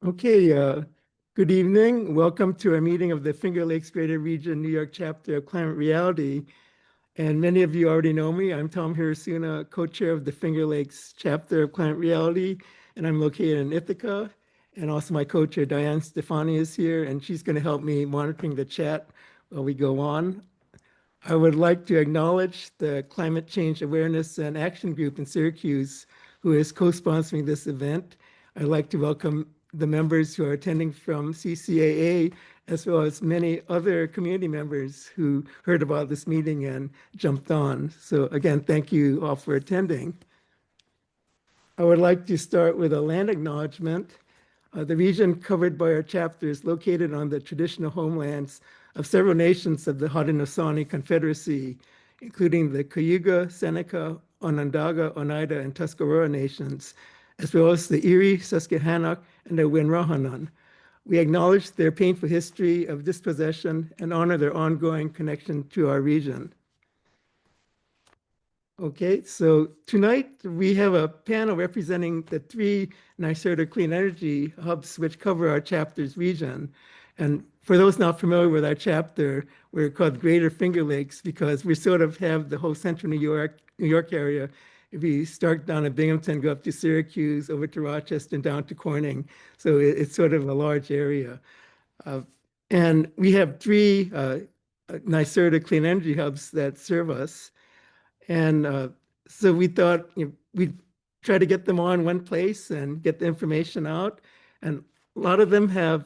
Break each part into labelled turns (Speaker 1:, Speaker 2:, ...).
Speaker 1: Okay, good evening. Welcome to our meeting of the Finger Lakes Greater Region New York chapter of Climate Reality. And many of you already know me. I'm Tom Hirasuna, co-chair of the Finger Lakes chapter of Climate Reality, and I'm located in Ithaca. And also my co-chair Diane Stefani is here, and she's going to help me monitoring the chat while we go on. I would like to acknowledge the Climate Change Awareness and Action Group in Syracuse, who is co-sponsoring this event. I'd like to welcome the members who are attending from CCAA, as well as many other community members who heard about this meeting and jumped on. So again, thank you all for attending. I would like to start with a land acknowledgement. The region covered by our chapter is located on the traditional homelands of several nations of the Haudenosaunee Confederacy, including the Cayuga, Seneca, Onondaga, Oneida, and Tuscarora nations, as well as the Erie, Susquehannock, and the Winrohanan. We acknowledge their painful history of dispossession and honor their ongoing connection to our region. Okay, so tonight we have a panel representing the three NYSERDA clean energy hubs which cover our chapter's region. And for those not familiar with our chapter, we're called Greater Finger Lakes because we sort of have the whole central New York area. If you start down at Binghamton, go up to Syracuse, over to Rochester, and down to Corning. So it's sort of a large area. And we have three NYSERDA clean energy hubs that serve us. And so we thought we'd try to get them all in one place and get the information out. And a lot of them have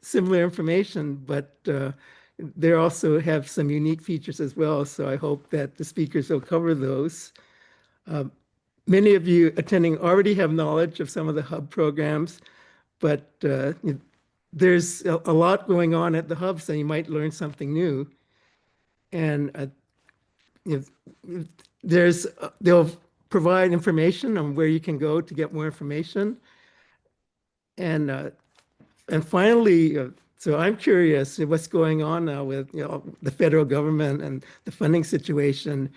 Speaker 1: similar information, but they also have some unique features as well. So I hope that the speakers will cover those. Many of you attending already have knowledge of some of the hub programs, but there's a lot going on at the hub, so you might learn something new. And they'll provide information on where you can go to get more information. And finally, so I'm curious what's going on now with the federal government and the funding situation.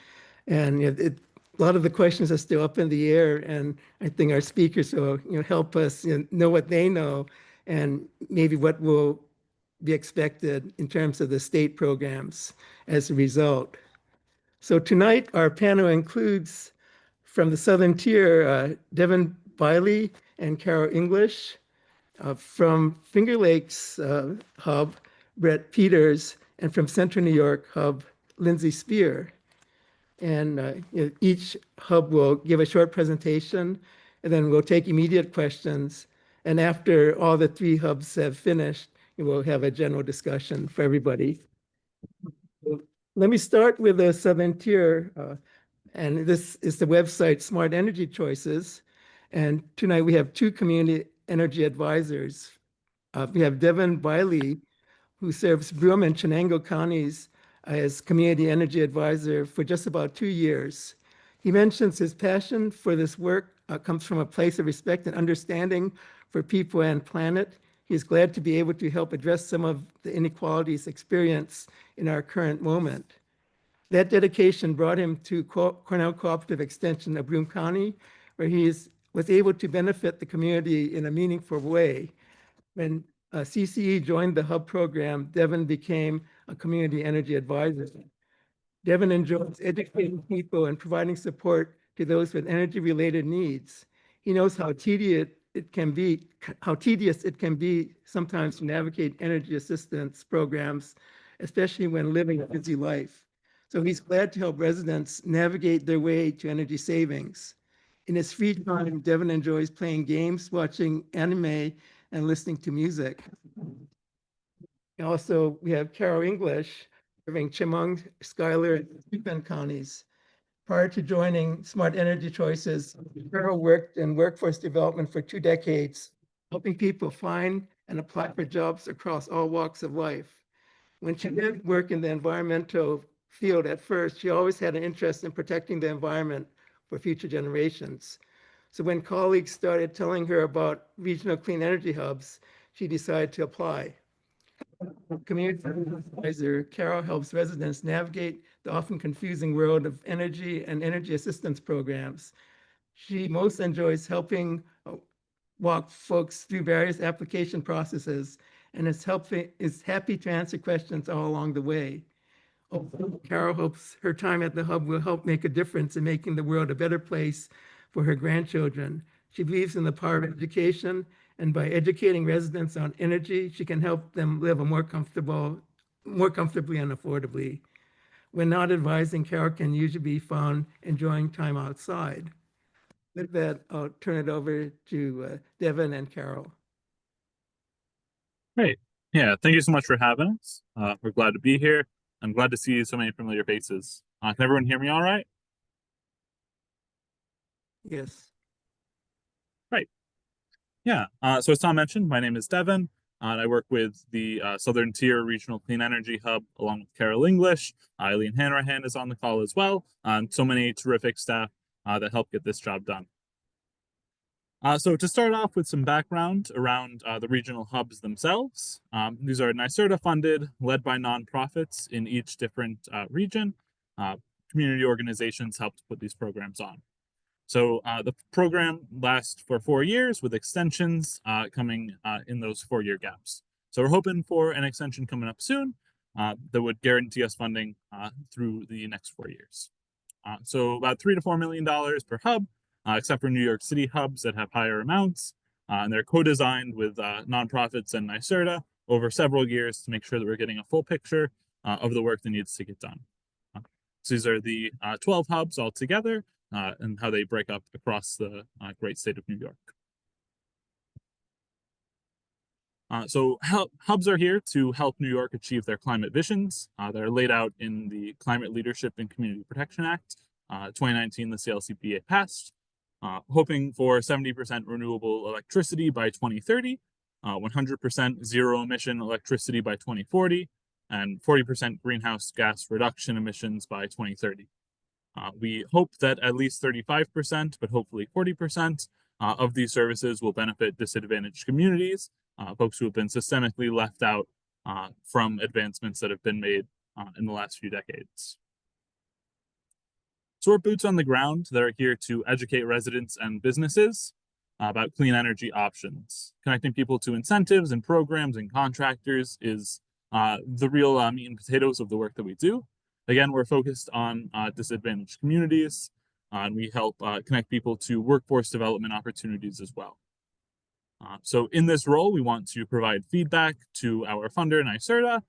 Speaker 1: And a lot of the questions are still up in the air. And I think our speakers will help us know what they know and maybe what will be expected in terms of the state programs as a result. So tonight, our panel includes from the Southern Tier, Devin Biley and Carol English. From Finger Lakes Hub, Brett Peters, and from Central New York Hub, Lindsay Spear. And each hub will give a short presentation, and then we'll take immediate questions. And after all the three hubs have finished, we'll have a general discussion for everybody. Let me start with the Southern Tier, and this is the website Smart Energy Choices. And tonight we have two community energy advisors. We have Devin Biley, who serves Broome and Chenango counties as community energy advisor for just about 2 years. He mentions his passion for this work comes from a place of respect and understanding for people and planet. He is glad to be able to help address some of the inequalities experienced in our current moment. That dedication brought him to Cornell Cooperative Extension of Broome County, where he was able to benefit the community in a meaningful way. When CCE joined the Hub program, Devin became a community energy advisor. Devin enjoys educating people and providing support to those with energy-related needs. He knows how tedious it can be sometimes to navigate energy assistance programs, especially when living a busy life. So he's glad to help residents navigate their way to energy savings. In his free time, Devin enjoys playing games, watching anime, and listening to music. Also, we have Carol English serving Chemung, Schuyler, and Steuben counties. Prior to joining Smart Energy Choices, Carol worked in workforce development for 2 decades, helping people find and apply for jobs across all walks of life. When she did work in the environmental field at first, she always had an interest in protecting the environment for future generations. So when colleagues started telling her about regional clean energy hubs, she decided to apply. Community advisor, Carol helps residents navigate the often confusing world of energy and energy assistance programs. She most enjoys helping walk folks through various application processes and is happy to answer questions all along the way. Carol hopes her time at the hub will help make a difference in making the world a better place for her grandchildren. She believes in the power of education, and by educating residents on energy, she can help them live more comfortably and affordably. When not advising, Carol can usually be found enjoying time outside. With that, I'll turn it over to Devin and Carol.
Speaker 2: Great. Yeah, thank you so much for having us. We're glad to be here. I'm glad to see so many familiar faces. Can everyone hear me all right?
Speaker 1: Yes.
Speaker 2: Right. Yeah. So as Tom mentioned, my name is Devin, and I work with the Southern Tier Regional Clean Energy Hub along with Carol English. Eileen Hanrahan is on the call as well. So many terrific staff that help get this job done. So to start off with some background around the regional hubs themselves, these are NYSERDA funded, led by nonprofits in each different region. Community organizations help to put these programs on. So the program lasts for 4 years with extensions coming in those 4-year gaps. So we're hoping for an extension coming up soon that would guarantee us funding through the next 4 years. So about $3 to $4 million per hub, except for New York City hubs that have higher amounts. And they're co-designed with nonprofits and NYSERDA over several years to make sure that we're getting a full picture of the work that needs to get done. So these are the 12 hubs altogether and how they break up across the great state of New York. So hubs are here to help New York achieve their climate visions. They're laid out in the Climate Leadership and Community Protection Act. 2019, the CLCPA passed, hoping for 70% renewable electricity by 2030, 100% zero emission electricity by 2040, and 40% greenhouse gas reduction emissions by 2030. We hope that at least 35%, but hopefully 40% of these services will benefit disadvantaged communities, folks who have been systemically left out from advancements that have been made in the last few decades. So we're boots on the ground that are here to educate residents and businesses about clean energy options. Connecting people to incentives and programs and contractors is the real meat and potatoes of the work that we do. Again, we're focused on disadvantaged communities, and we help connect people to workforce development opportunities as well. So in this role, we want to provide feedback to our funder, NYSERDA,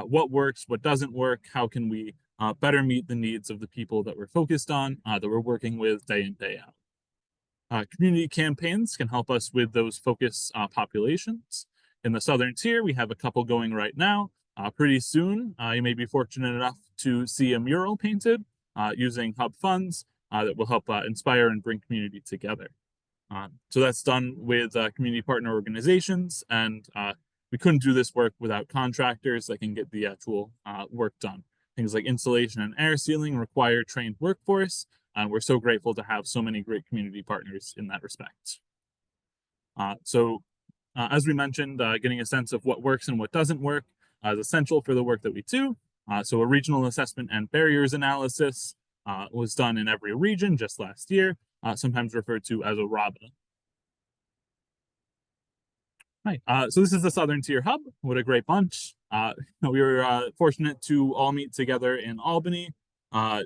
Speaker 2: what works, what doesn't work, how can we better meet the needs of the people that we're focused on, that we're working with day in, day out. Community campaigns can help us with those focus populations. In the Southern Tier, we have a couple going right now. Pretty soon, you may be fortunate enough to see a mural painted using hub funds that will help inspire and bring community together. So that's done with community partner organizations, and we couldn't do this work without contractors that can get the actual work done. Things like insulation and air sealing require trained workforce, and we're so grateful to have so many great community partners in that respect. So as we mentioned, getting a sense of what works and what doesn't work is essential for the work that we do. So a regional assessment and barriers analysis was done in every region just last year, sometimes referred to as a RABA. Right. So this is the Southern Tier Hub. What a great bunch. We were fortunate to all meet together in Albany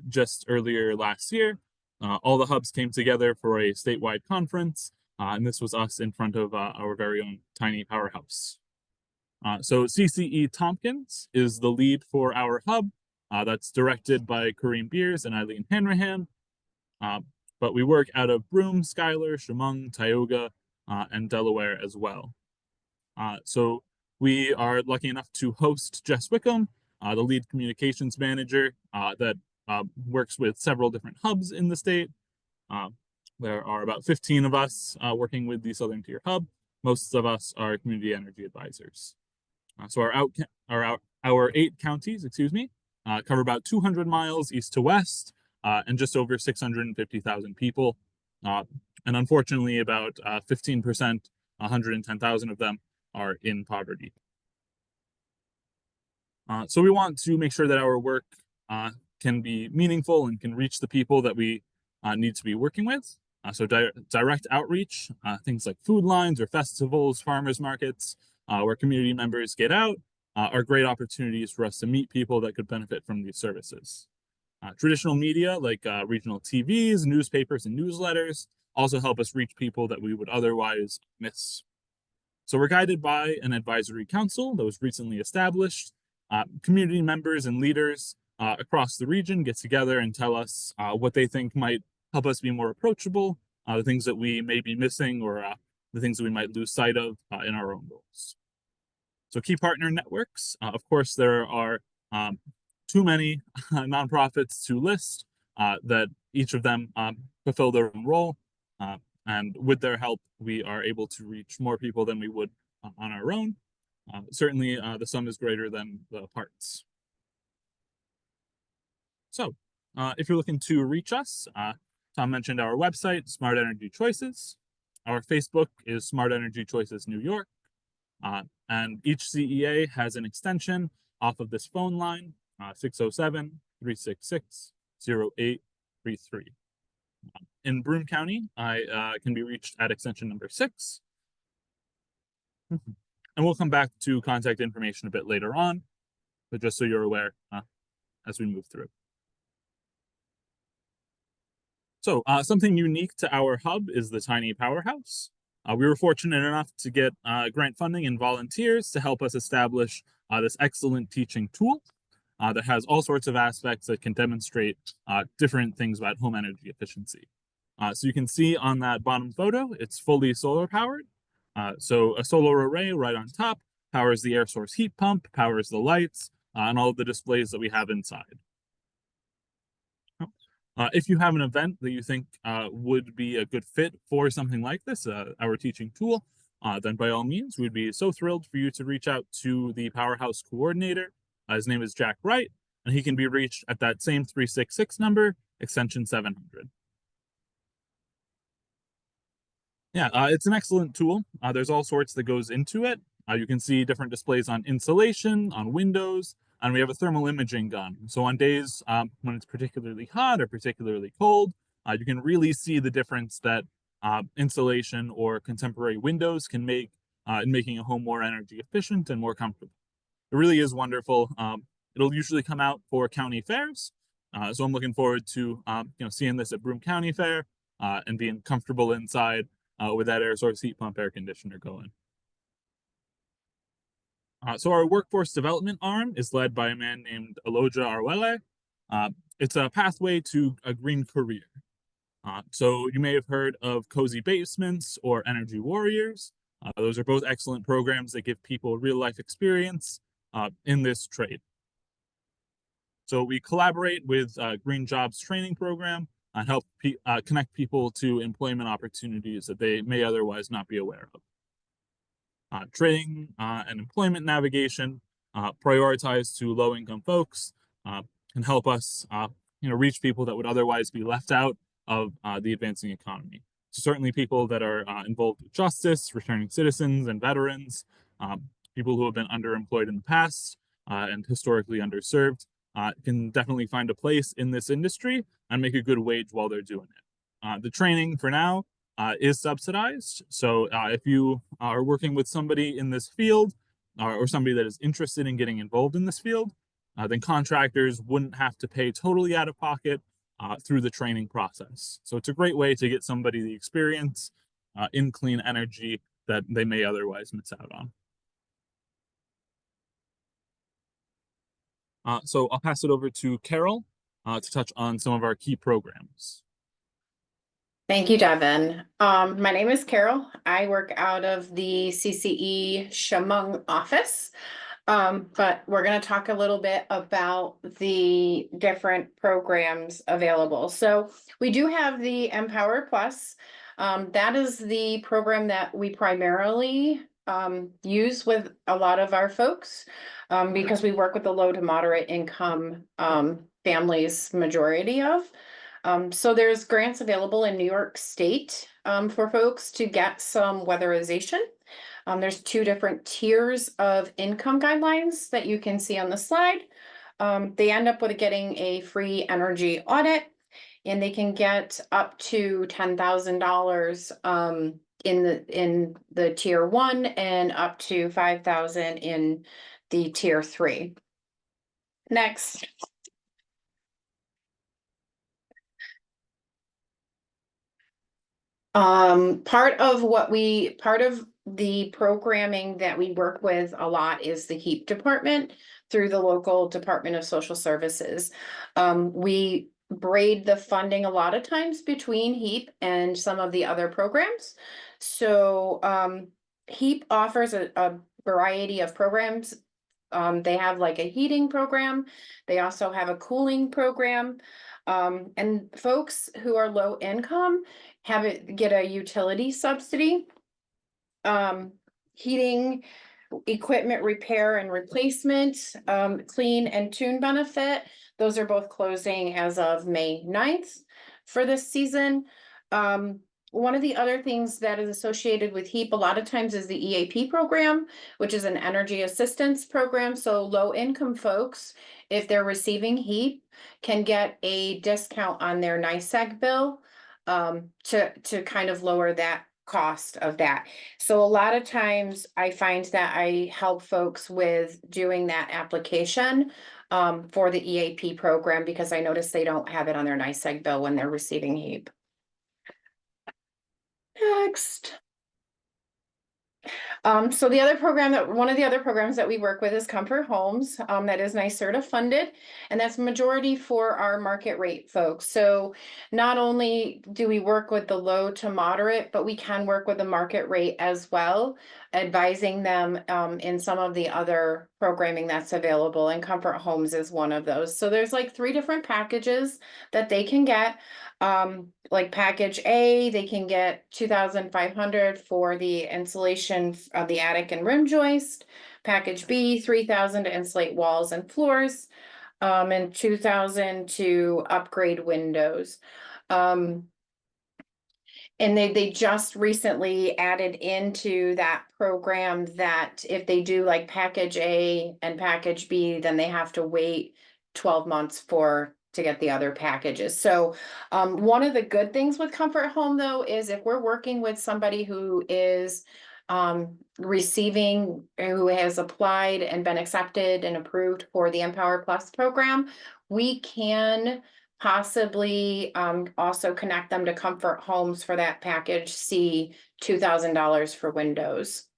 Speaker 2: just earlier last year. All the hubs came together for a statewide conference, and this was us in front of our very own tiny powerhouse. So CCE Tompkins is the lead for our hub. That's directed by Kareem Beers and Eileen Hanrahan. But we work out of Broome, Schuyler, Chemung, Tioga, and Delaware as well. So we are lucky enough to host Jess Wickham, the lead communications manager that works with several different hubs in the state. There are about 15 of us working with the Southern Tier Hub. Most of us are community energy advisors. So our 8 counties, cover about 200 miles east to west and just over 650,000 people. And unfortunately, about 15%, 110,000 of them, are in poverty. So we want to make sure that our work can be meaningful and can reach the people that we need to be working with. So direct outreach, things like food lines or festivals, farmers markets, where community members get out, are great opportunities for us to meet people that could benefit from these services. Traditional media like regional TVs, newspapers, and newsletters also help us reach people that we would otherwise miss. So we're guided by an advisory council that was recently established. Community members and leaders across the region get together and tell us what they think might help us be more approachable, the things that we may be missing, or the things that we might lose sight of in our own roles. So key partner networks, of course, there are too many nonprofits to list that each of them fulfill their own role. And with their help, we are able to reach more people than we would on our own. Certainly, the sum is greater than the parts. So, if you're looking to reach us, Tom mentioned our website, Smart Energy Choices. Our Facebook is Smart Energy Choices New York. And each CEA has an extension off of this phone line, 607-366-0833. In Broome County, I can be reached at extension number 6. And we'll come back to contact information a bit later on, but just so you're aware as we move through. So something unique to our hub is the Tiny Powerhouse. We were fortunate enough to get grant funding and volunteers to help us establish this excellent teaching tool that has all sorts of aspects that can demonstrate different things about home energy efficiency. So you can see on that bottom photo, it's fully solar powered. So a solar array right on top powers the air source heat pump, powers the lights, and all of the displays that we have inside. If you have an event that you think would be a good fit for something like this, our teaching tool, then by all means, we'd be so thrilled for you to reach out to the Powerhouse coordinator. His name is Jack Wright, and he can be reached at that same 366 number, extension 700. Yeah, it's an excellent tool. There's all sorts that goes into it. You can see different displays on insulation, on windows, and we have a thermal imaging gun. So on days when it's particularly hot or particularly cold, you can really see the difference that insulation or contemporary windows can make in making a home more energy efficient and more comfortable. It really is wonderful. It'll usually come out for county fairs. So I'm looking forward to seeing this at Broome County Fair and being comfortable inside with that air source heat pump air conditioner going. So our workforce development arm is led by a man named Aloja Arwele. It's a pathway to a green career. So you may have heard of Cozy Basements or Energy Warriors. Those are both excellent programs that give people real life experience in this trade. So we collaborate with Green Jobs Training Program and help connect people to employment opportunities that they may otherwise not be aware of. Training and employment navigation prioritized to low-income folks can help us reach people that would otherwise be left out of the advancing economy. So certainly people that are involved with justice, returning citizens, and veterans, people who have been underemployed in the past and historically underserved, can definitely find a place in this industry and make a good wage while they're doing it. The training for now is subsidized. So if you are working with somebody in this field or somebody that is interested in getting involved in this field, then contractors wouldn't have to pay totally out of pocket through the training process. So it's a great way to get somebody the experience in clean energy that they may otherwise miss out on. So I'll pass it over to Carol to touch on some of our key programs.
Speaker 3: Thank you, Devin. My name is Carol. I work out of the CCE Chemung office, but we're going to talk a little bit about the different programs available. So we do have the Empower Plus. That is the program that we primarily use with a lot of our folks because we work with the low to moderate income families, majority of. So there's grants available in New York State for folks to get some weatherization. There's 2 different tiers of income guidelines that you can see on the slide. They end up with getting a free energy audit, and they can get up to $10,000 in the tier 1 and up to 5,000 in the tier 3. Next. Part of the programming that we work with a lot is the HEAP department through the local Department of Social Services. We braid the funding a lot of times between HEAP and some of the other programs. So HEAP offers a variety of programs. They have like a heating program. They also have a cooling program. And folks who are low income get a utility subsidy. Heating equipment repair and replacement, clean and tune benefit. Those are both closing as of May 9th for this season. One of the other things that is associated with HEAP a lot of times is the EAP program, which is an energy assistance program. So low income folks, if they're receiving HEAP, can get a discount on their NYSEG bill to kind of lower that cost of that. So a lot of times I find that I help folks with doing that application for the EAP program because I notice they don't have it on their NYSEG bill when they're receiving HEAP. Next. So one of the other programs that we work with is Comfort Homes, that is NYSERDA funded, and that's majority for our market rate folks. So not only do we work with the low to moderate, but we can work with the market rate as well, advising them in some of the other programming that's available, and Comfort Homes is one of those. So there's like 3 different packages that they can get. Like package A, they can get 2,500 for the insulation of the attic and rim joist. Package B, 3,000 to insulate walls and floors, and 2,000 to upgrade windows. And they just recently added into that program that if they do like package A and package B, then they have to wait 12 months to get the other packages. So one of the good things with Comfort Home though is if we're working with somebody who is who has applied and been accepted and approved for the Empower Plus program, we can possibly also connect them to Comfort Homes for that package C, $2,000 for windows.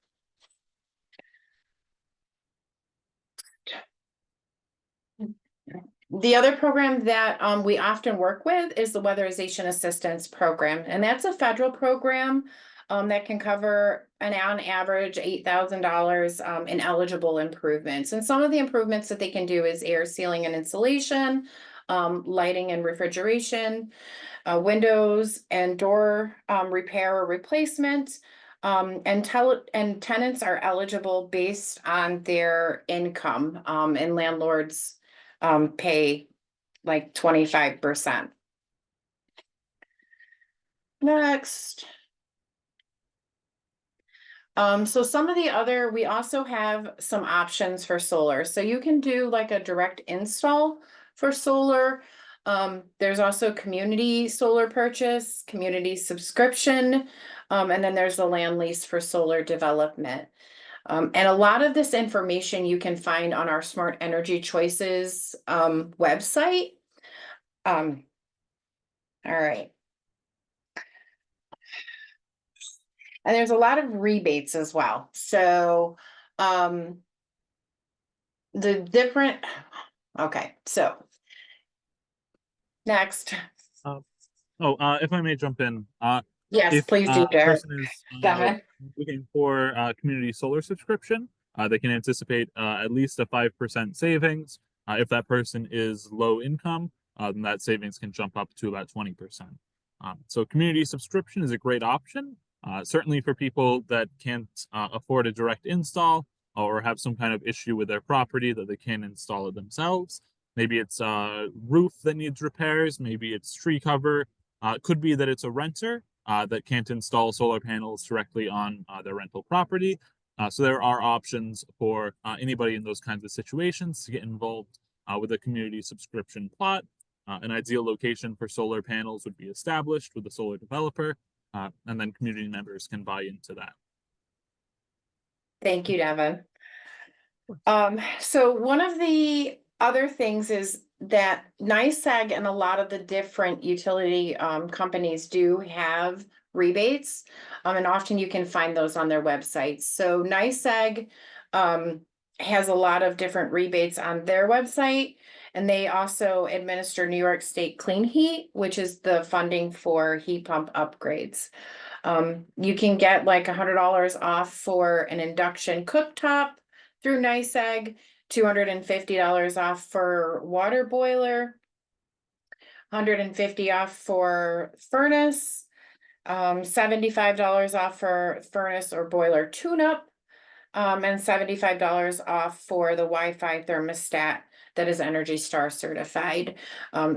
Speaker 3: The other program that we often work with is the Weatherization Assistance Program, and that's a federal program that can cover on average $8,000 in eligible improvements. And some of the improvements that they can do is air sealing and insulation, lighting and refrigeration, windows and door repair or replacement. And tenants are eligible based on their income, and landlords pay like 25%. Next. So some of the other, we also have some options for solar. So you can do like a direct install for solar. There's also community solar purchase, community subscription, and then there's the land lease for solar development. And a lot of this information you can find on our Smart Energy Choices website. All right. And there's a lot of rebates as well. So okay, so next.
Speaker 2: If I may jump in.
Speaker 3: Yes,
Speaker 2: if
Speaker 3: please do,
Speaker 2: a
Speaker 3: Jared.
Speaker 2: person is
Speaker 3: Go ahead.
Speaker 2: looking for a community solar subscription, they can anticipate at least a 5% savings. If that person is low income, then that savings can jump up to about 20%. So community subscription is a great option, certainly for people that can't afford a direct install or have some kind of issue with their property that they can't install it themselves. Maybe it's a roof that needs repairs, maybe it's tree cover. It could be that it's a renter that can't install solar panels directly on their rental property. So there are options for anybody in those kinds of situations to get involved with a community subscription plot. An ideal location for solar panels would be established with the solar developer, and then community members can buy into that.
Speaker 3: Thank you, Devin. So one of the other things is that NYSEG and a lot of the different utility companies do have rebates. And often you can find those on their websites. So NYSEG has a lot of different rebates on their website. And they also administer New York State Clean Heat, which is the funding for heat pump upgrades. You can get like $100 off for an induction cooktop through NYSEG, $250 off for water boiler, $150 off for furnace, $75 off for furnace or boiler tune-up, and $75 off for the Wi-Fi thermostat that is Energy Star certified.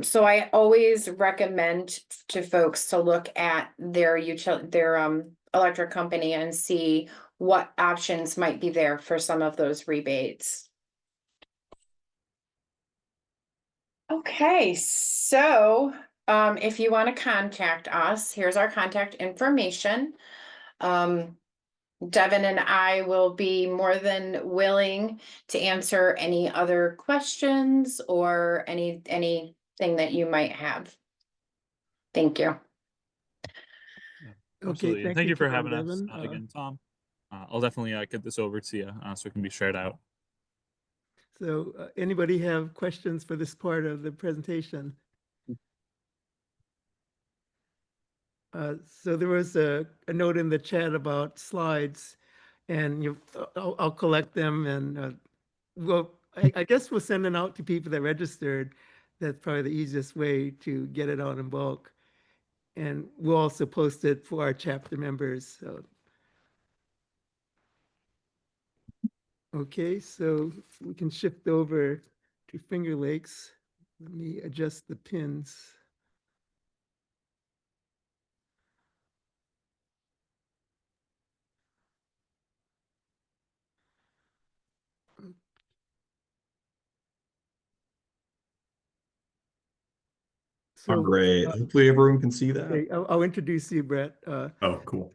Speaker 3: So I always recommend to folks to look at their electric company and see what options might be there for some of those rebates. Okay, so if you want to contact us, here's our contact information. Devin and I will be more than willing to answer any other questions or anything that you might have. Thank you.
Speaker 1: Okay,
Speaker 2: Absolutely. Thank you for
Speaker 1: Tom,
Speaker 2: having us
Speaker 1: Devin.
Speaker 2: again, Tom. I'll definitely get this over to you so it can be shared out.
Speaker 1: So anybody have questions for this part of the presentation? So there was a note in the chat about slides, and I'll collect them, and well, I guess we'll send it out to people that registered. That's probably the easiest way to get it out in bulk. And we'll also post it for our chapter members. So. Okay, so we can shift over to Finger Lakes. Let me adjust the pins.
Speaker 4: Oh,
Speaker 1: So
Speaker 4: great. Hopefully everyone can see that.
Speaker 1: okay, I'll introduce you, Brett.
Speaker 4: Oh, cool.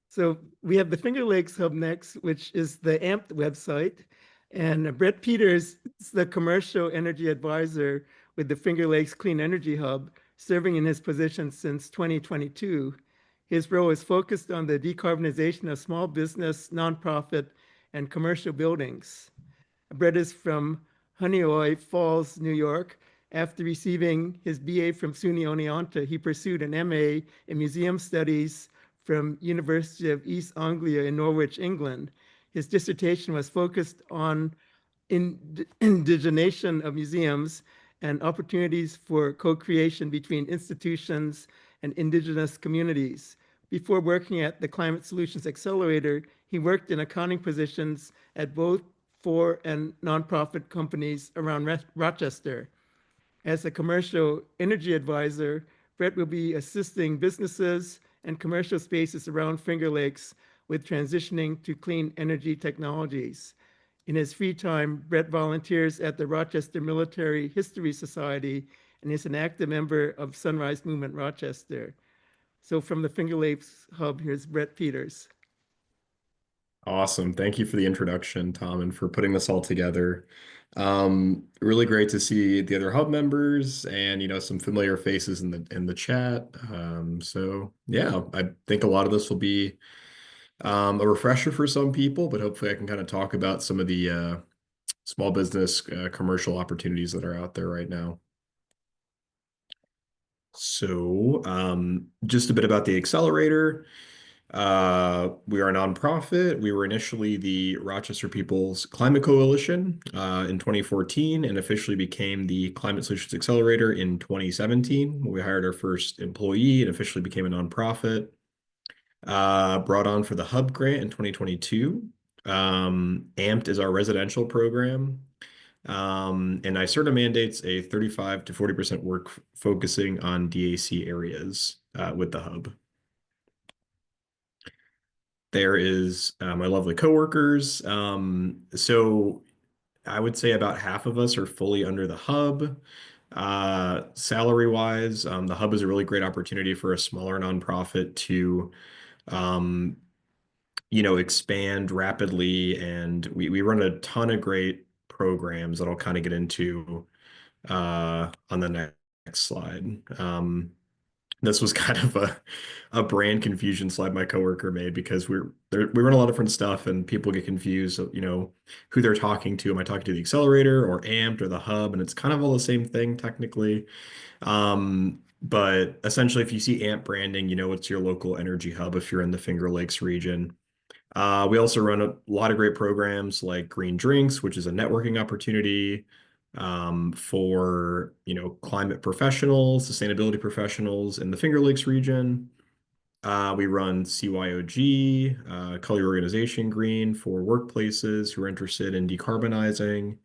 Speaker 1: So we have the Finger Lakes Hub next, which is the AMP website. And Brett Peters is the commercial energy advisor with the Finger Lakes Clean Energy Hub, serving in his position since 2022. His role is focused on the decarbonization of small business, nonprofit, and commercial buildings. Brett is from Honeoye Falls, New York. After receiving his BA from SUNY Oneonta, he pursued an MA in Museum Studies from University of East Anglia in Norwich, England. His dissertation was focused on indigenization of museums and opportunities for co-creation between institutions and indigenous communities. Before working at the Climate Solutions Accelerator, he worked in accounting positions at both for and nonprofit companies around Rochester. As a commercial energy advisor, Brett will be assisting businesses and commercial spaces around Finger Lakes with transitioning to clean energy technologies. In his free time, Brett volunteers at the Rochester Military History Society and is an active member of Sunrise Movement Rochester. So from the Finger Lakes Hub, here's Brett Peters.
Speaker 4: Awesome. Thank you for the introduction, Tom, and for putting this all together. Really great to see the other hub members and some familiar faces in the chat. So yeah, I think a lot of this will be a refresher for some people, but hopefully I can kind of talk about some of the small business commercial opportunities that are out there right now. So just a bit about the accelerator. We are a nonprofit. We were initially the Rochester People's Climate Coalition in 2014 and officially became the Climate Solutions Accelerator in 2017. We hired our first employee and officially became a nonprofit. Brought on for the Hub Grant in 2022. AMPed is our residential program. And NYSERDA mandates a 35 to 40% work focusing on DAC areas with the hub. There is my lovely coworkers. So I would say about half of us are fully under the hub. Salary wise, the hub is a really great opportunity for a smaller nonprofit to um, expand rapidly. And we run a ton of great programs that I'll kind of get into on the next slide. This was kind of a brand confusion slide my coworker made because we run a lot of different stuff and people get confused, who they're talking to. Am I talking to the accelerator or AMPed or the hub? And it's kind of all the same thing technically. But essentially, if you see AMP branding, it's your local energy hub if you're in the Finger Lakes region. We also run a lot of great programs like Green Drinks, which is a networking opportunity for climate professionals, sustainability professionals in the Finger Lakes region. We run CYOG, Color Your Organization Green, for workplaces who are interested in decarbonizing.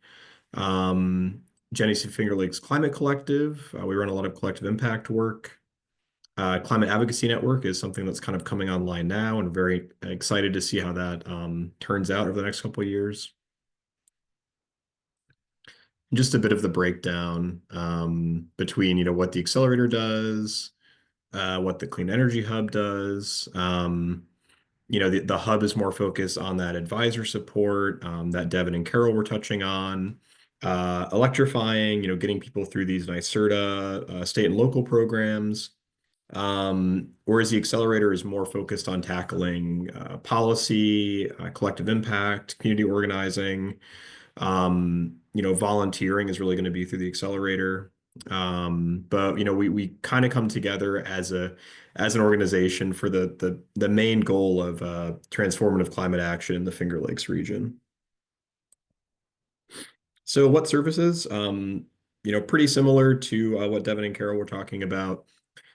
Speaker 4: Genesee Finger Lakes Climate Collective. We run a lot of collective impact work. Climate Advocacy Network is something that's kind of coming online now, and very excited to see how that turns out over the next couple of years. Just a bit of the breakdown between what the accelerator does, what the Clean Energy Hub does. The hub is more focused on that advisor support that Devin and Carol were touching on, electrifying, getting people through these NYSERDA state and local programs. Whereas the accelerator is more focused on tackling policy, collective impact, community organizing. Volunteering is really going to be through the accelerator. But we kind of come together as an organization for the main goal of transformative climate action in the Finger Lakes region. So what services? Pretty similar to what Devin and Carol were talking about.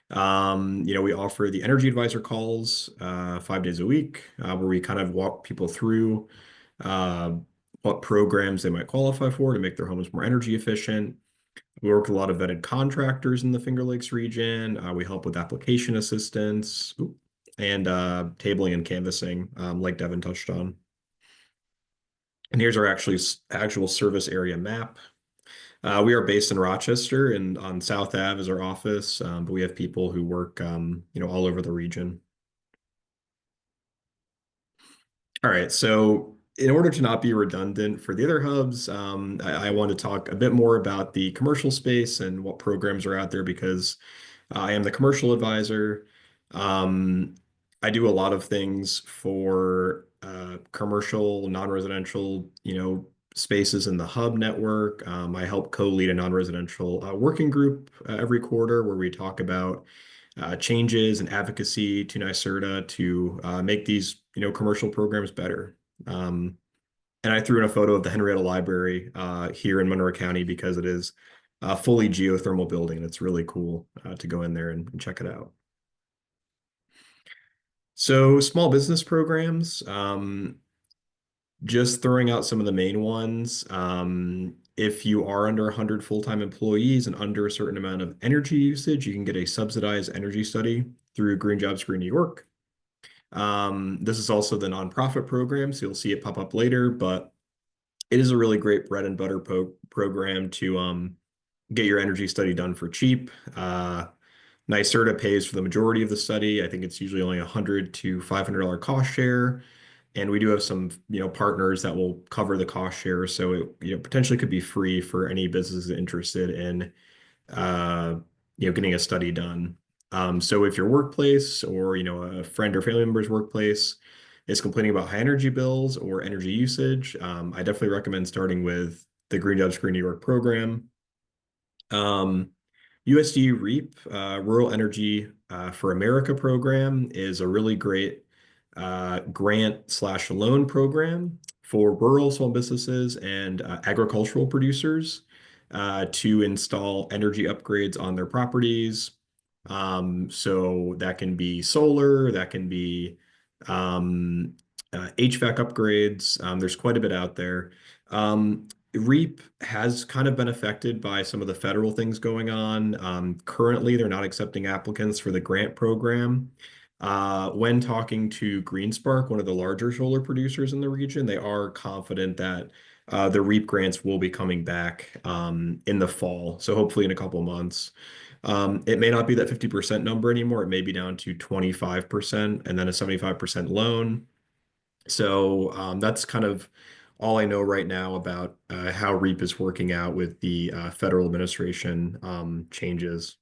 Speaker 4: We offer the energy advisor calls 5 days a week, where we kind of walk people through what programs they might qualify for to make their homes more energy efficient. We work with a lot of vetted contractors in the Finger Lakes region. We help with application assistance and tabling and canvassing, like Devin touched on. And here's our actual service area map. We are based in Rochester, and on South Ave is our office, but we have people who work, all over the region. All right, so in order to not be redundant for the other hubs, I want to talk a bit more about the commercial space and what programs are out there because I am the commercial advisor. I do a lot of things for commercial, non-residential, spaces in the hub network. I help co-lead a non-residential working group every quarter where we talk about changes and advocacy to NYSERDA to make these commercial programs better. And I threw in a photo of the Henrietta Library here in Monroe County because it is a fully geothermal building. It's really cool to go in there and check it out. So small business programs, just throwing out some of the main ones. If you are under 100 full-time employees and under a certain amount of energy usage, you can get a subsidized energy study through Green Jobs Green New York. This is also the nonprofit program, so you'll see it pop up later, but it is a really great bread and butter program to get your energy study done for cheap. NYSERDA pays for the majority of the study. I think it's usually only $100 to $500 cost share. And we do have some, partners that will cover the cost share. So it, potentially could be free for any businesses interested in, getting a study done. So if your workplace or, a friend or family member's workplace is complaining about high energy bills or energy usage, I definitely recommend starting with the Green Jobs Green New York program. USD REAP, Rural Energy for America program, is a really great grant/loan program for rural small businesses and agricultural producers to install energy upgrades on their properties. So that can be solar, that can be HVAC upgrades. There's quite a bit out there. REAP has kind of been affected by some of the federal things going on. Currently, they're not accepting applicants for the grant program. When talking to GreenSpark, one of the larger solar producers in the region, they are confident that the REAP grants will be coming back in the fall. So hopefully in a couple months. It may not be that 50% number anymore. It may be down to 25% and then a 75% loan. So that's kind of all I know right now about how REAP is working out with the federal administration changes.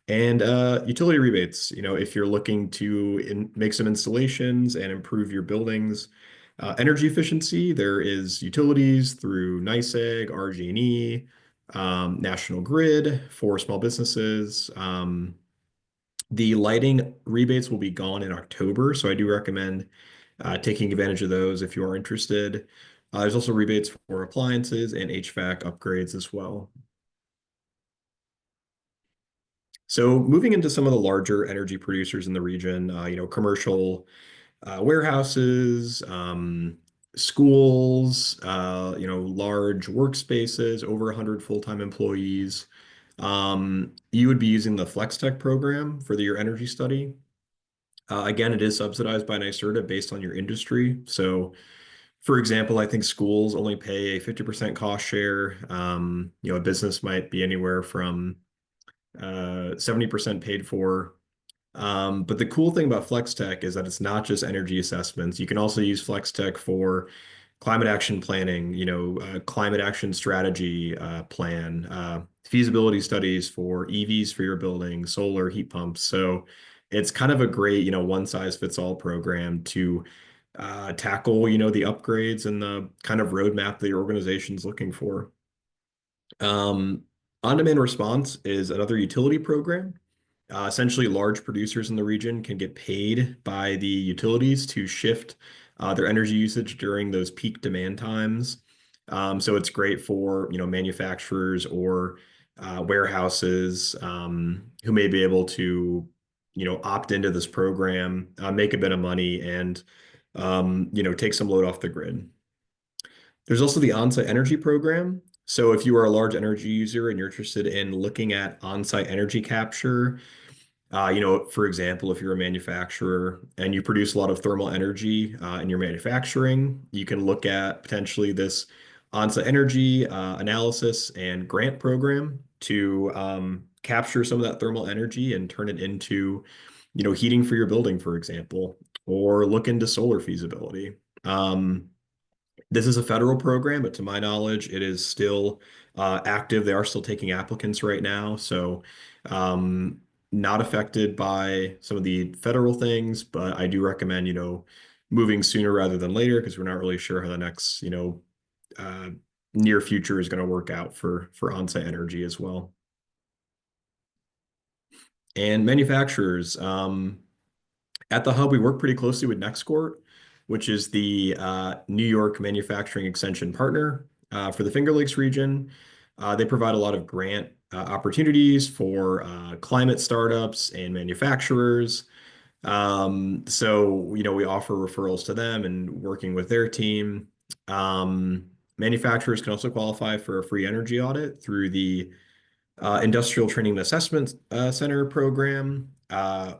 Speaker 4: And utility rebates, if you're looking to make some installations and improve your buildings, energy efficiency, there is utilities through NYSEG, RG&E, National Grid for small businesses. The lighting rebates will be gone in October, so I do recommend taking advantage of those if you are interested. There's also rebates for appliances and HVAC upgrades as well. So moving into some of the larger energy producers in the region, commercial warehouses, schools, large workspaces, over 100 full-time employees. You would be using the FlexTech program for your energy study. Again, it is subsidized by NYSERDA based on your industry. So, for example, I think schools only pay a 50% cost share. A business might be anywhere from 70% paid for. But the cool thing about FlexTech is that it's not just energy assessments. You can also use FlexTech for climate action planning, climate action strategy plan, feasibility studies for EVs for your building, solar heat pumps. So it's kind of a great, one size fits all program to tackle, the upgrades and the kind of roadmap that your organization's looking for. On-demand response is another utility program. Essentially, large producers in the region can get paid by the utilities to shift their energy usage during those peak demand times. So it's great for manufacturers or warehouses who may be able to opt into this program, make a bit of money, and take some load off the grid. There's also the on-site energy program. So if you are a large energy user and you're interested in looking at on-site energy capture, for example, if you're a manufacturer and you produce a lot of thermal energy in your manufacturing, you can look at potentially this on-site energy analysis and grant program to capture some of that thermal energy and turn it into, heating for your building, for example, or look into solar feasibility. This is a federal program, but to my knowledge, it is still active. They are still taking applicants right now. So not affected by some of the federal things, but I do recommend, moving sooner rather than later because we're not really sure how the next, near future is going to work out for on-site energy as well. And manufacturers, at the hub, we work pretty closely with NextCort, which is the New York manufacturing extension partner for the Finger Lakes region. They provide a lot of grant opportunities for climate startups and manufacturers. So, we offer referrals to them and working with their team. Manufacturers can also qualify for a free energy audit through the Industrial Training and Assessment Center program,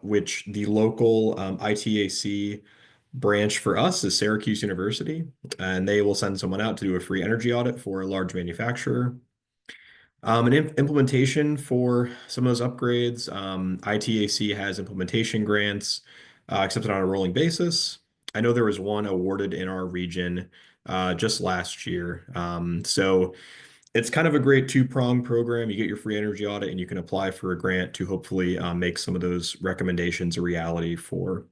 Speaker 4: which the local ITAC branch for us is Syracuse University, and they will send someone out to do a free energy audit for a large manufacturer. An implementation for some of those upgrades, ITAC has implementation grants accepted on a rolling basis. I know there was one awarded in our region just last year. So it's kind of a great two-pronged program. You get your free energy audit and you can apply for a grant to hopefully make some of those recommendations a reality for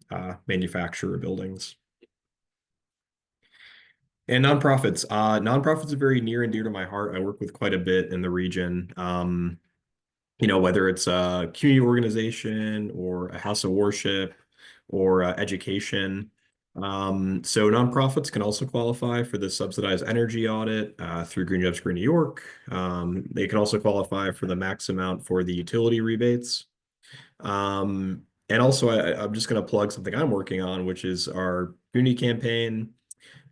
Speaker 4: manufacturer buildings. And nonprofits. Nonprofits are very near and dear to my heart. I work with quite a bit in the region. Whether it's a community organization or a house of worship or education. So nonprofits can also qualify for the subsidized energy audit through Green Jobs Green New York. They can also qualify for the max amount for the utility rebates. And also, I'm just going to plug something I'm working on, which is our community campaign.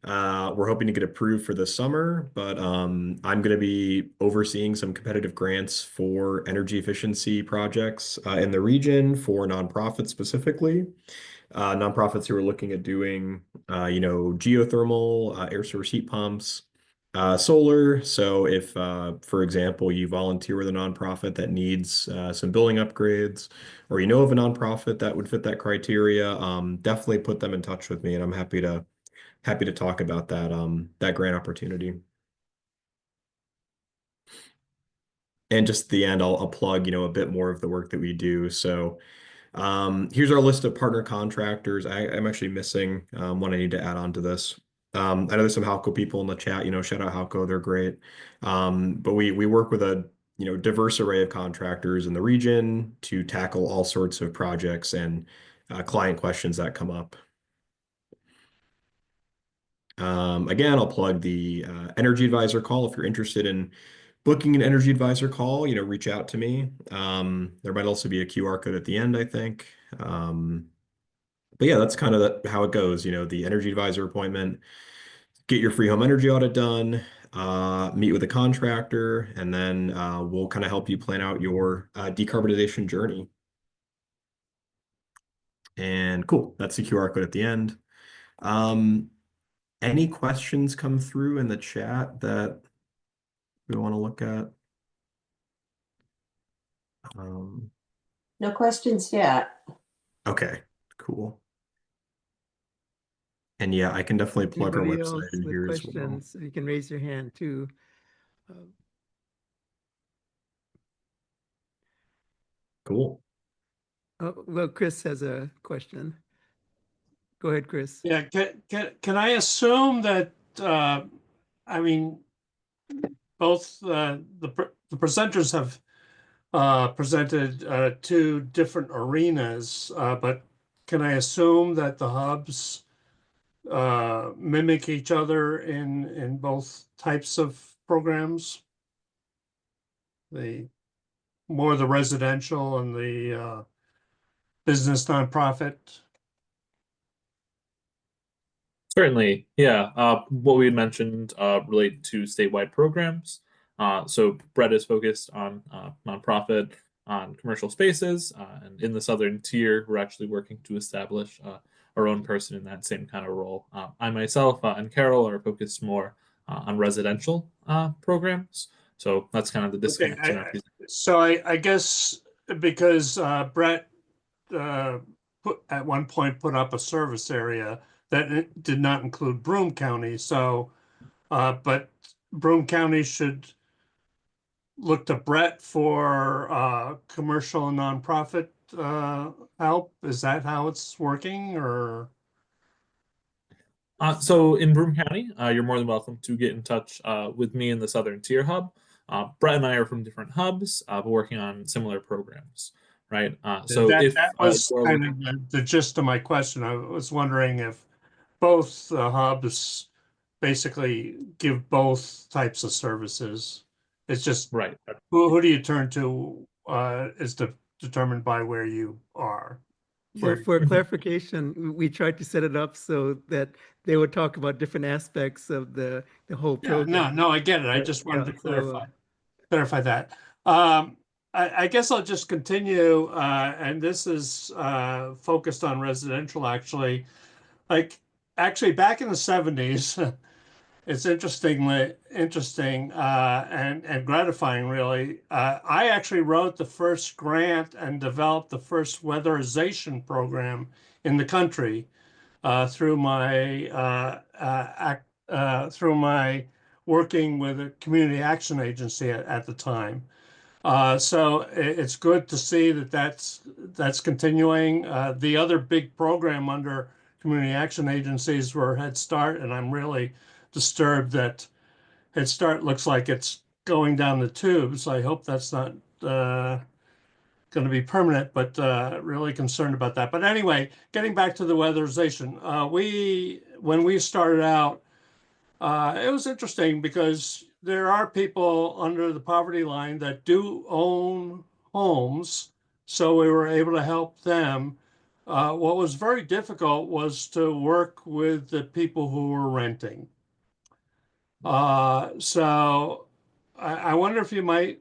Speaker 4: We're hoping to get approved for this summer, but I'm going to be overseeing some competitive grants for energy efficiency projects in the region for nonprofits specifically. Nonprofits who are looking at doing, geothermal, air source heat pumps, Solar. So if, for example, you volunteer with a nonprofit that needs some building upgrades, or you know of a nonprofit that would fit that criteria, definitely put them in touch with me, and I'm happy to talk about that grant opportunity. And just at the end, I'll plug, a bit more of the work that we do. So here's our list of partner contractors. I'm actually missing one I need to add on to this. I know there's some Halco people in the chat, shout out Halco, they're great. But we work with a diverse array of contractors in the region to tackle all sorts of projects and client questions that come up. Again, I'll plug the energy advisor call. If you're interested in booking an energy advisor call, reach out to me. There might also be a QR code at the end, I think. But yeah, that's kind of how it goes. The energy advisor appointment, get your free home energy audit done, meet with a contractor, and then we'll kind of help you plan out your decarbonization journey. And cool, that's the QR code at the end. Any questions come through in the chat that we want to look at?
Speaker 5: No questions yet.
Speaker 4: Okay, cool. And yeah, I can definitely plug our
Speaker 1: Anybody
Speaker 4: website
Speaker 1: else
Speaker 4: in
Speaker 1: with
Speaker 4: here as well.
Speaker 1: questions? You can raise your hand too.
Speaker 4: Cool.
Speaker 1: Oh, well, Chris has a question. Go ahead, Chris.
Speaker 6: Yeah, can I assume that, I mean, both the presenters have presented two different arenas, but can I assume that the hubs mimic each other in both types of programs? The more the residential and the business nonprofit?
Speaker 2: Certainly, yeah. What we had mentioned relate to statewide programs. So Brett is focused on nonprofit, on commercial spaces, and in the southern tier, we're actually working to establish our own person in that same kind of role. I myself and Carol are focused more on residential programs. So that's kind of the
Speaker 6: Okay,
Speaker 2: disconnect in our
Speaker 6: so I guess because Brett at one point put up a service area that it did not include Broome County. So, but Broome County should look to Brett for commercial and nonprofit help. Is that how it's working, or?
Speaker 2: So in Broome County, you're more than welcome to get in touch with me in the Southern Tier Hub. Brett and I are from different hubs, but working on similar programs, right? So
Speaker 6: that,
Speaker 2: if
Speaker 6: that was
Speaker 2: you are
Speaker 6: kind
Speaker 2: looking-
Speaker 6: of the gist of my question. I was wondering if both hubs basically give both types of services. It's just
Speaker 2: right,
Speaker 6: who do you turn to is determined by where you are.
Speaker 1: So for clarification, we tried to set it up so that they would talk about different aspects of the whole
Speaker 6: Yeah,
Speaker 1: program.
Speaker 6: no, I get it. I
Speaker 1: But,
Speaker 6: just wanted
Speaker 1: yeah,
Speaker 6: to
Speaker 1: so,
Speaker 6: clarify that. I guess I'll just continue, and this is focused on residential actually. Like actually back in the 70s, it's interesting and gratifying really. I actually wrote the first grant and developed the first weatherization program in the country through my working with a community action agency at the time. So it's good to see that that's continuing. The other big program under community action agencies were Head Start, and I'm really disturbed that Head Start looks like it's going down the tubes. I hope that's not going to be permanent, but really concerned about that. But anyway, getting back to the weatherization, when we started out, it was interesting because there are people under the poverty line that do own homes, so we were able to help them. What was very difficult was to work with the people who were renting. So I wonder if you might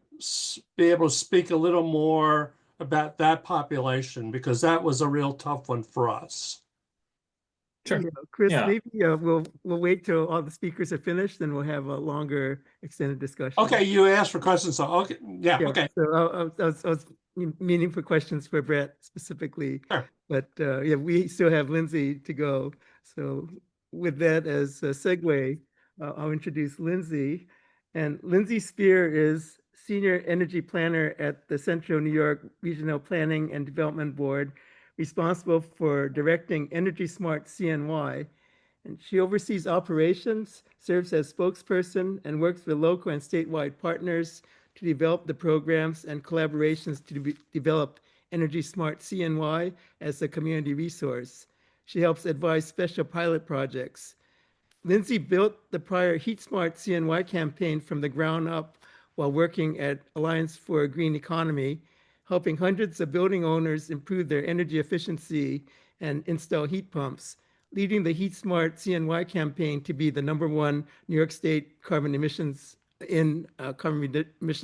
Speaker 6: be able to speak a little more about that population, because that was a real tough one for us.
Speaker 2: Sure.
Speaker 1: Chris,
Speaker 2: Yeah.
Speaker 1: maybe we'll wait till all the speakers are finished, then we'll have a longer extended discussion.
Speaker 6: Okay, you asked for questions, so, okay, yeah,
Speaker 1: Yeah,
Speaker 6: okay,
Speaker 1: so I was meaning for questions for Brett specifically,
Speaker 6: sure.
Speaker 1: but yeah, we still have Lindsay to go. So with that as a segue, I'll introduce Lindsay. And Lindsay Spear is Senior Energy Planner at the Central New York Regional Planning and Development Board, responsible for directing Energy Smart CNY. And she oversees operations, serves as spokesperson, and works with local and statewide partners to develop the programs and collaborations to develop Energy Smart CNY as a community resource. She helps advise special pilot projects. Lindsay built the prior Heat Smart CNY campaign from the ground up while working at Alliance for a Green Economy, helping hundreds of building owners improve their energy efficiency and install heat pumps, leading the Heat Smart CNY campaign to be the #1 New York State carbon emissions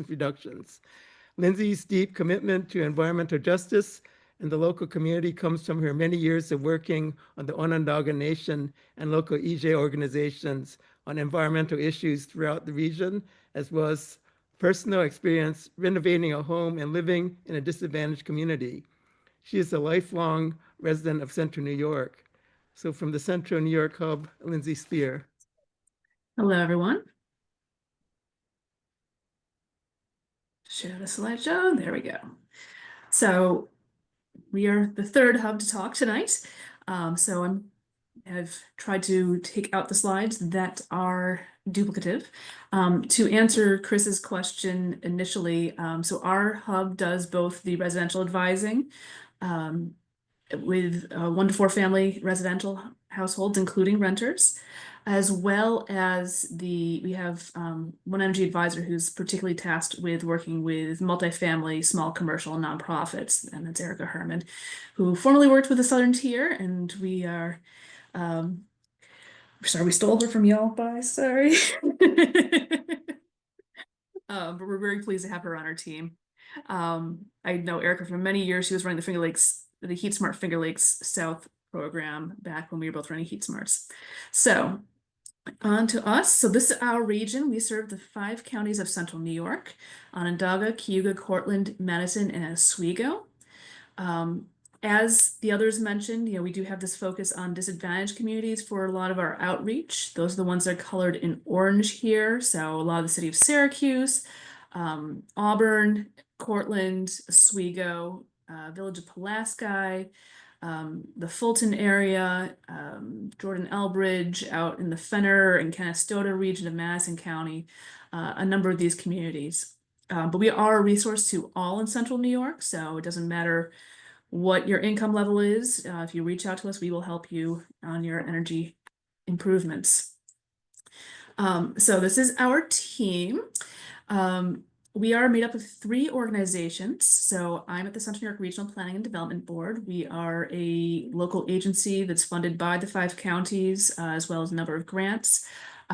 Speaker 1: reductions. Lindsay's deep commitment to environmental justice and the local community comes from her many years of working on the Onondaga Nation and local EJ organizations on environmental issues throughout the region, as well as personal experience renovating a home and living in a disadvantaged community. She is a lifelong resident of Central New York. So from the Central New York Hub, Lindsay Spear.
Speaker 7: Hello, everyone. Share the slideshow. There we go. So we are the third hub to talk tonight. I've tried to take out the slides that are duplicative. To answer Chris's question initially, so our hub does both the residential advising with 1 to 4 family residential households, including renters, as well as we have one energy advisor who's particularly tasked with working with multifamily, small commercial nonprofits, and that's Erica Herman, who formerly worked with the Southern Tier, and we are, sorry, we stole her from y'all, bye, sorry. But we're very pleased to have her on our team. I know Erica for many years. She was running the Heat Smart Finger Lakes South program back when we were both running Heat Smarts. So on to us. So this is our region. We serve the 5 counties of Central New York: Onondaga, Cayuga, Cortland, Madison, and Oswego. As the others mentioned, we do have this focus on disadvantaged communities for a lot of our outreach. Those are the ones that are colored in orange here. So a lot of the city of Syracuse, Auburn, Cortland, Oswego, Village of Pulaski, the Fulton area, Jordan Elbridge out in the Fenner and Canastota region of Madison County, a number of these communities. But we are a resource to all in Central New York, so it doesn't matter what your income level is. If you reach out to us, we will help you on your energy improvements. So this is our team. We are made up of 3 organizations. So I'm at the Central New York Regional Planning and Development Board. We are a local agency that's funded by the 5 counties, as well as a number of grants.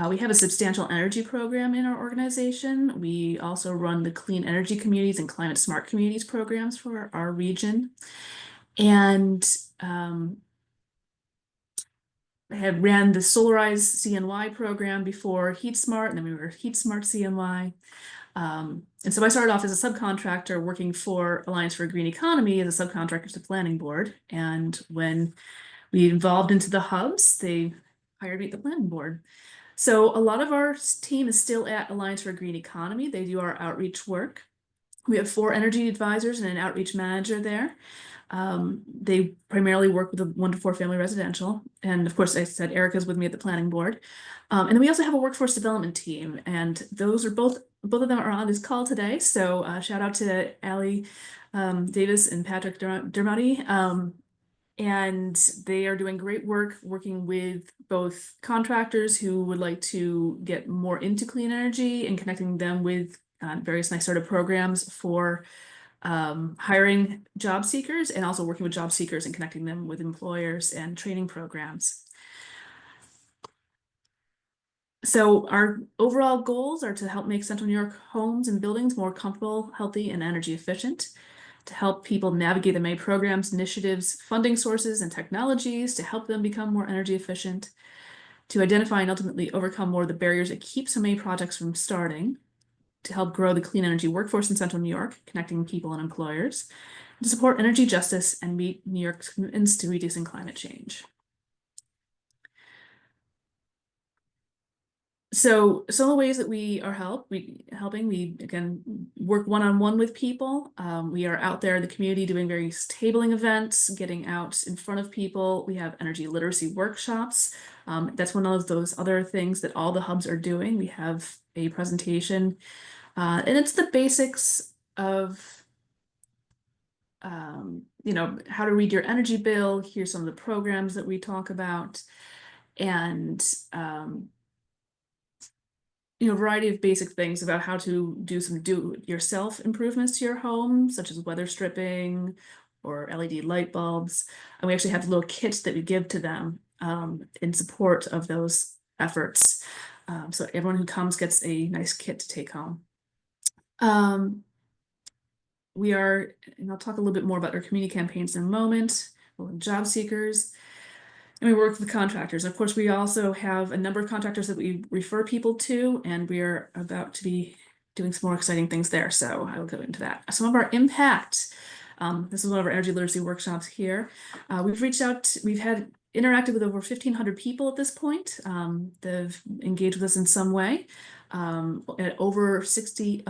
Speaker 7: We have a substantial energy program in our organization. We also run the Clean Energy Communities and Climate Smart Communities programs for our region. And I had ran the Solarize CNY program before Heat Smart, and then we were Heat Smart CNY. And so I started off as a subcontractor working for Alliance for a Green Economy as a subcontractor to the planning board. And when we evolved into the hubs, they hired me at the planning board. So a lot of our team is still at Alliance for a Green Economy. They do our outreach work. We have 4 energy advisors and an outreach manager there. They primarily work with the 1 to 4 family residential. And of course, I said Erica's with me at the planning board. And then we also have a workforce development team. And those are both of them are on this call today. So shout out to Allie Davis and Patrick Dermody. And they are doing great work working with both contractors who would like to get more into clean energy and connecting them with various nice sort of programs for hiring job seekers, and also working with job seekers and connecting them with employers and training programs. So our overall goals are to help make Central New York homes and buildings more comfortable, healthy, and energy efficient, to help people navigate the many programs, initiatives, funding sources, and technologies to help them become more energy efficient, to identify and ultimately overcome more of the barriers that keep so many projects from starting, to help grow the clean energy workforce in Central New York, connecting people and employers, to support energy justice and meet New York's commitments to reducing climate change. So some of the ways that we are helping, we again work one-on-one with people. We are out there in the community doing various tabling events, getting out in front of people. We have energy literacy workshops. That's one of those other things that all the hubs are doing. We have a presentation, and it's the basics of how to read your energy bill. Here's some of the programs that we talk about, and a variety of basic things about how to do some do-it-yourself improvements to your home, such as weather stripping or LED light bulbs. And we actually have little kits that we give to them in support of those efforts. So everyone who comes gets a nice kit to take home. We are, and I'll talk a little bit more about our community campaigns in a moment, job seekers. And we work with contractors. Of course, we also have a number of contractors that we refer people to, and we are about to be doing some more exciting things there. So I will go into that. Some of our impact. This is one of our energy literacy workshops here. We've had interacted with over 1,500 people at this point. They've engaged with us in some way at over 160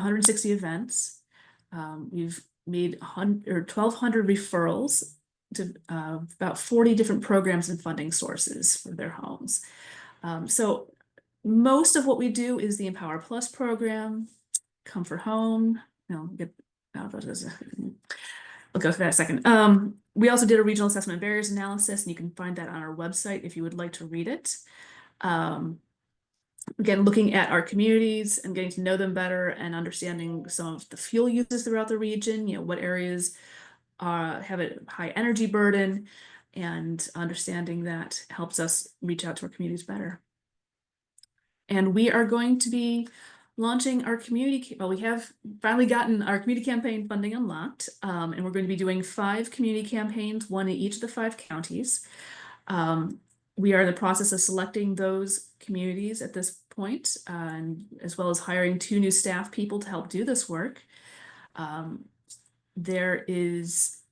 Speaker 7: events. We've made 1,200 referrals to about 40 different programs and funding sources for their homes. So most of what we do is the Empower Plus program, Comfort Home. I'll go through that in a second. We also did a regional assessment barriers analysis, and you can find that on our website if you would like to read it. Again, looking at our communities and getting to know them better and understanding some of the fuel uses throughout the region, what areas have a high energy burden, and understanding that helps us reach out to our communities better. And we are going to be launching our community, we have finally gotten our community campaign funding unlocked, and we're going to be doing 5 community campaigns, one in each of the 5 counties. We are in the process of selecting those communities at this point, and as well as hiring 2 new staff people to help do this work.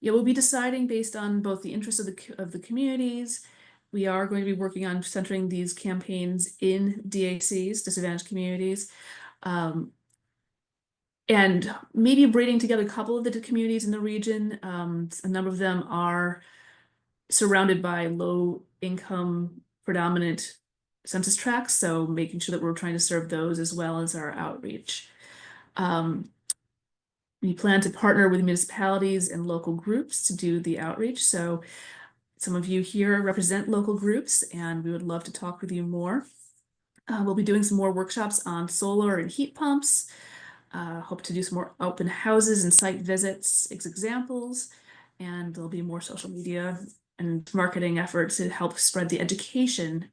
Speaker 7: We'll be deciding based on both the interests of the communities. We are going to be working on centering these campaigns in DACs, disadvantaged communities, and maybe braiding together a couple of the communities in the region. A number of them are surrounded by low income predominant census tracts, so making sure that we're trying to serve those as well as our outreach. We plan to partner with municipalities and local groups to do the outreach. So some of you here represent local groups, and we would love to talk with you more. We'll be doing some more workshops on solar and heat pumps. Hope to do some more open houses and site visits, examples, and there'll be more social media and marketing efforts to help spread the education.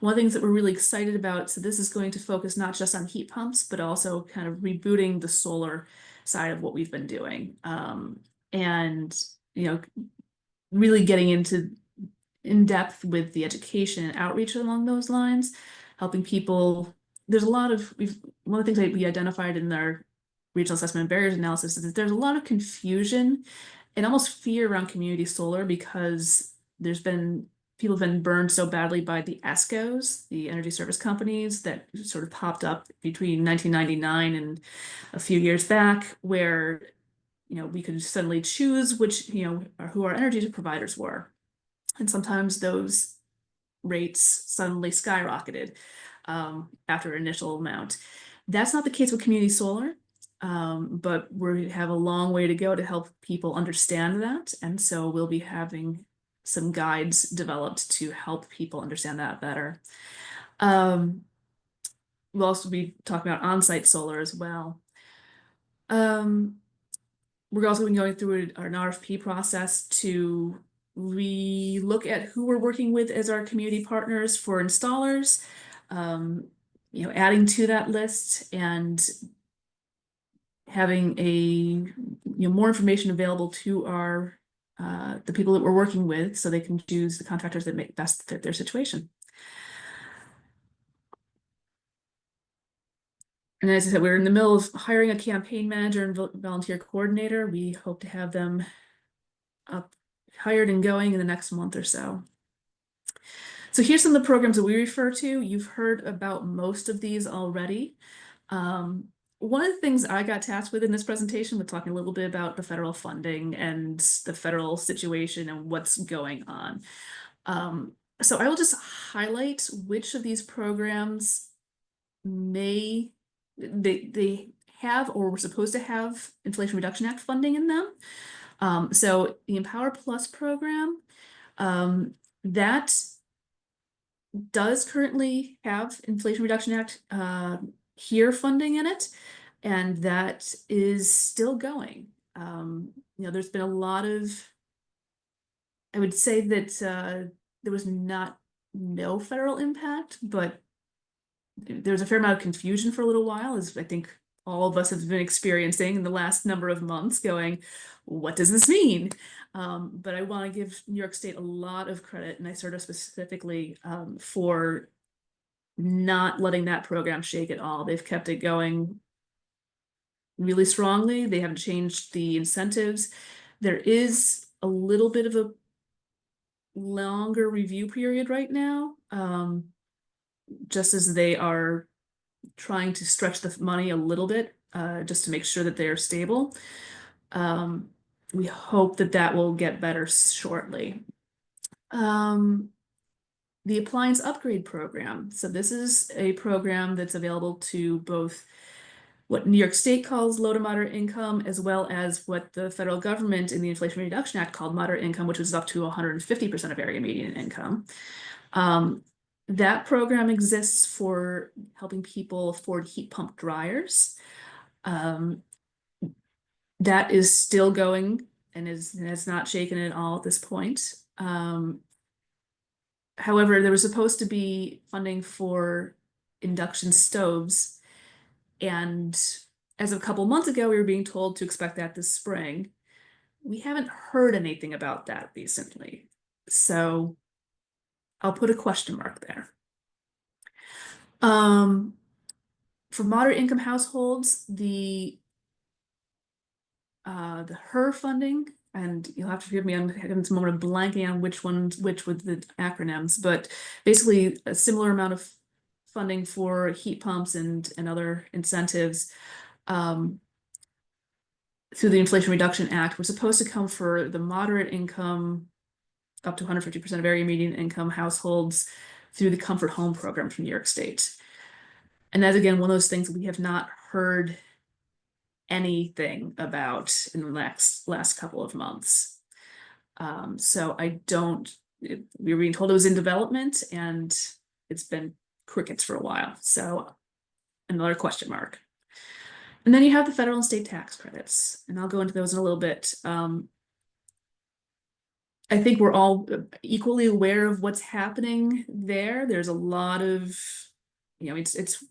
Speaker 7: One of the things that we're really excited about, so this is going to focus not just on heat pumps, but also kind of rebooting the solar side of what we've been doing. And, really getting into in depth with the education and outreach along those lines, helping people. There's a lot of, one of the things that we identified in our regional assessment and barriers analysis is that there's a lot of confusion and almost fear around community solar because people have been burned so badly by the ESCOs, the energy service companies that sort of popped up between 1999 and a few years back, where we could suddenly choose who our energy providers were, and sometimes those rates suddenly skyrocketed after an initial amount. That's not the case with community solar, but we have a long way to go to help people understand that, and so we'll be having some guides developed to help people understand that better. We'll also be talking about on-site solar as well. We're also going through an RFP process to look at who we're working with as our community partners for installers, adding to that list and having more information available to our the people that we're working with, so they can choose the contractors that make best fit their situation. And as I said, we're in the middle of hiring a campaign manager and volunteer coordinator. We hope to have them hired and going in the next month or so. So here's some of the programs that we refer to. You've heard about most of these already. One of the things I got tasked with in this presentation was talking a little bit about the federal funding and the federal situation and what's going on. So I will just highlight which of these programs they have or were supposed to have Inflation Reduction Act funding in them. So the Empower Plus program, that does currently have Inflation Reduction Act HERE funding in it, and that is still going. There's been a lot of, I would say that there was no federal impact, but there's a fair amount of confusion for a little while, as I think all of us have been experiencing in the last number of months, going, what does this mean? But I want to give New York State a lot of credit, and NYSERDA specifically, for not letting that program shake at all. They've kept it going really strongly. They haven't changed the incentives. There is a little bit of a longer review period right now, just as they are trying to stretch the money a little bit, just to make sure that they are stable. We hope that that will get better shortly. The Appliance Upgrade Program. So this is a program that's available to both what New York State calls low to moderate income, as well as what the federal government in the Inflation Reduction Act called moderate income, which was up to 150% of area median income. That program exists for helping people afford heat pump dryers. That is still going and has not shaken at all at this point. However, there was supposed to be funding for induction stoves, and as of a couple months ago, we were being told to expect that this spring. We haven't heard anything about that recently, so I'll put a question mark there. For moderate income households, the HER funding, and you'll have to forgive me, I'm having this moment of blanking on which with the acronyms, but basically a similar amount of funding for heat pumps and other incentives through the Inflation Reduction Act were supposed to come for the moderate income up to 150% of area median income households through the Comfort Home program from New York State. And that's, again, one of those things we have not heard anything about in the last couple of months. So we were being told it was in development, and it's been crickets for a while. So another question mark. And then you have the federal and state tax credits, and I'll go into those in a little bit. I think we're all equally aware of what's happening there. There's a lot of, it's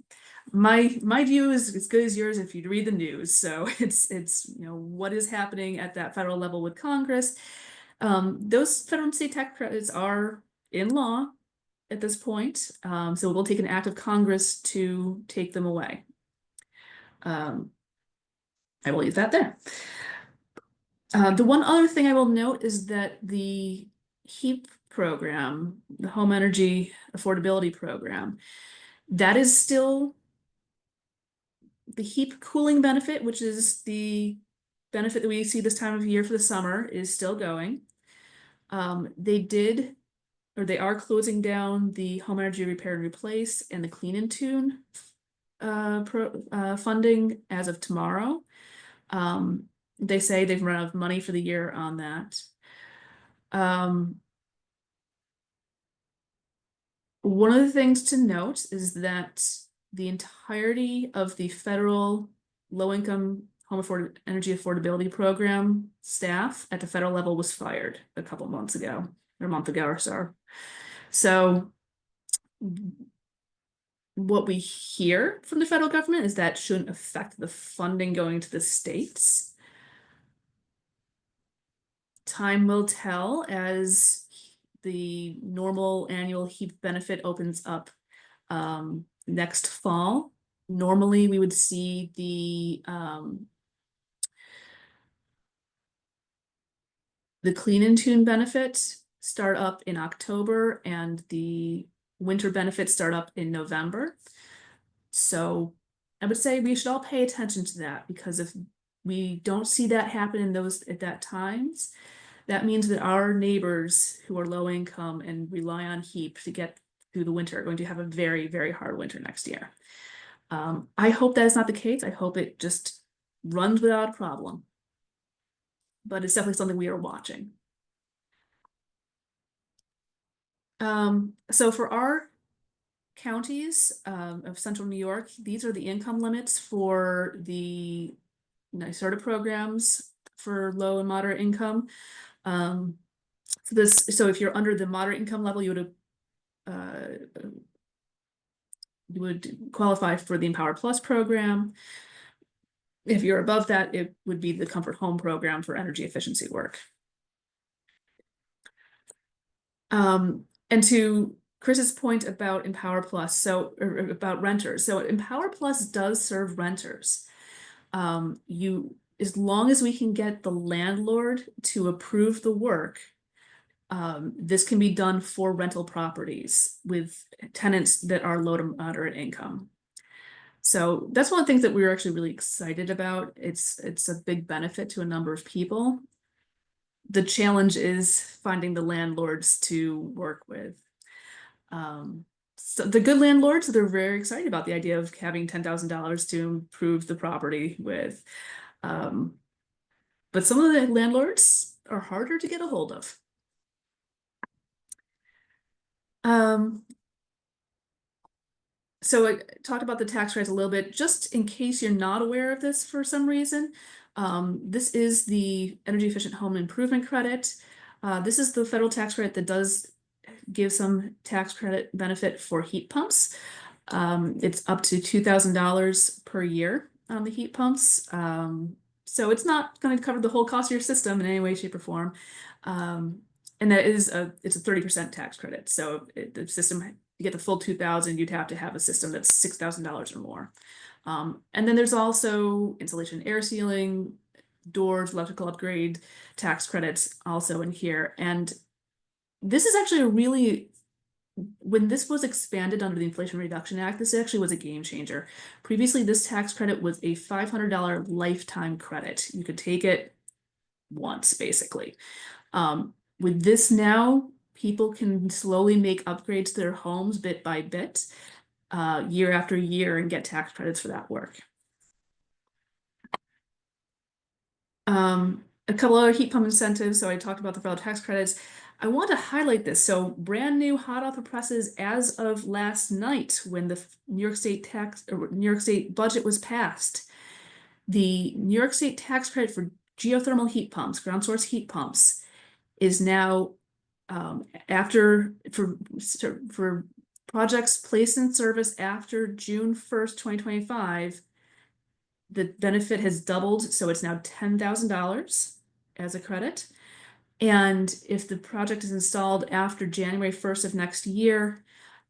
Speaker 7: my view is as good as yours if you read the news. So it's what is happening at that federal level with Congress. Those federal and state tax credits are in law at this point. So it will take an act of Congress to take them away. I will leave that there. The one other thing I will note is that the HEAP program, the Home Energy Affordability Program, that is still the HEAP cooling benefit, which is the benefit that we see this time of year for the summer, is still going. They are closing down the Home Energy Repair and Replace and the Clean and Tune funding as of tomorrow. They say they've run out of money for the year on that. One of the things to note is that the entirety of the federal low-income energy affordability program staff at the federal level was fired a couple months ago, or a month ago or so. So what we hear from the federal government is that shouldn't affect the funding going to the states. Time will tell as the normal annual HEAP benefit opens up next fall. Normally, we would see the Clean and Tune benefit start up in October and the winter benefits start up in November. So I would say we should all pay attention to that, because if we don't see that happen in those at that times, that means that our neighbors who are low income and rely on HEAP to get through the winter are going to have a very, very hard winter next year. I hope that is not the case. I hope it just runs without a problem. But it's definitely something we are watching. So for our counties of central New York, these are the income limits for the NYSERDA programs for low and moderate income. So if you're under the moderate income level, you would qualify for the Empower Plus program. If you're above that, it would be the Comfort Home program for energy efficiency work. And to Chris's point about Empower Plus, or about renters. So Empower Plus does serve renters. As long as we can get the landlord to approve the work, this can be done for rental properties with tenants that are low to moderate income. So that's one of the things that we were actually really excited about. It's a big benefit to a number of people. The challenge is finding the landlords to work with. So the good landlords, they're very excited about the idea of having $10,000 to improve the property with. But some of the landlords are harder to get a hold of. So I talked about the tax credits a little bit, just in case you're not aware of this for some reason. This is the Energy Efficient Home Improvement Credit. This is the federal tax credit that does give some tax credit benefit for heat pumps. It's up to $2,000 per year on the heat pumps. So it's not going to cover the whole cost of your system in any way, shape, or form. And that is it's a 30% tax credit. So the system, to get the full 2,000, you'd have to have a system that's $6,000 or more. And then there's also insulation, air sealing, doors, electrical upgrade tax credits also in here. And this is actually when this was expanded under the Inflation Reduction Act, this actually was a game changer. Previously, this tax credit was a $500 lifetime credit. You could take it once, basically. With this now, people can slowly make upgrades to their homes bit by bit, year after year, and get tax credits for that work. A couple other heat pump incentives. So I talked about the federal tax credits. I want to highlight this. So brand new hot off the presses as of last night, when the New York State budget was passed, the New York State tax credit for geothermal heat pumps, ground source heat pumps, is now for projects placed in service after June 1st, 2025, the benefit has doubled, so it's now $10,000 as a credit. And if the project is installed after January 1st of next year,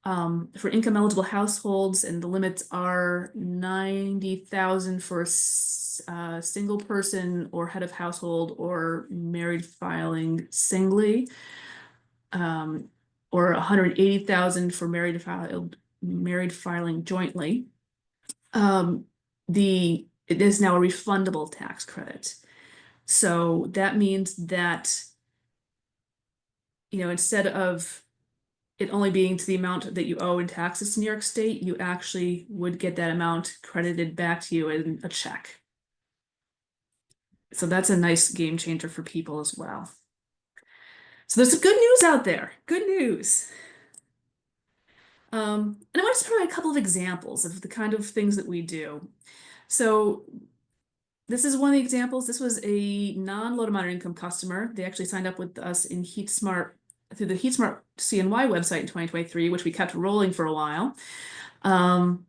Speaker 7: for income eligible households, and the limits are 90,000 for a single person or head of household or married filing singly, or 180,000 for married filing jointly. It is now a refundable tax credit. So that means that, instead of it only being to the amount that you owe in taxes to New York State, you actually would get that amount credited back to you in a check. So that's a nice game changer for people as well. So there's some good news out there. Good news. And I want to provide a couple of examples of the kind of things that we do. So this is one of the examples. This was a non-low to moderate income customer. They actually signed up with us in HeatSmart through the HeatSmart CNY website in 2023, which we kept rolling for a while. And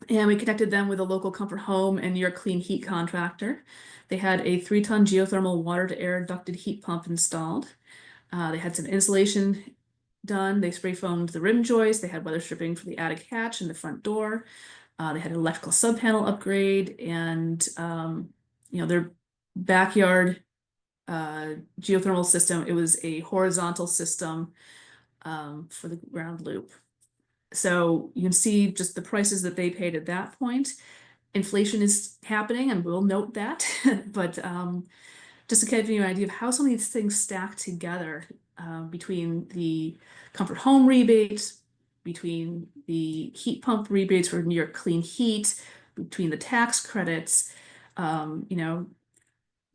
Speaker 7: we connected them with a local Comfort Home and New York Clean Heat contractor. They had a 3-ton geothermal water-to-air ducted heat pump installed. They had some insulation done. They spray foamed the rim joist. They had weather stripping for the attic hatch and the front door. They had an electrical sub panel upgrade, and their backyard geothermal system. It was a horizontal system for the ground loop. So you can see just the prices that they paid at that point. Inflation is happening, and we'll note that. But just to give you an idea of how some of these things stack together, between the Comfort Home rebate, between the heat pump rebates for New York Clean Heat, between the tax credits,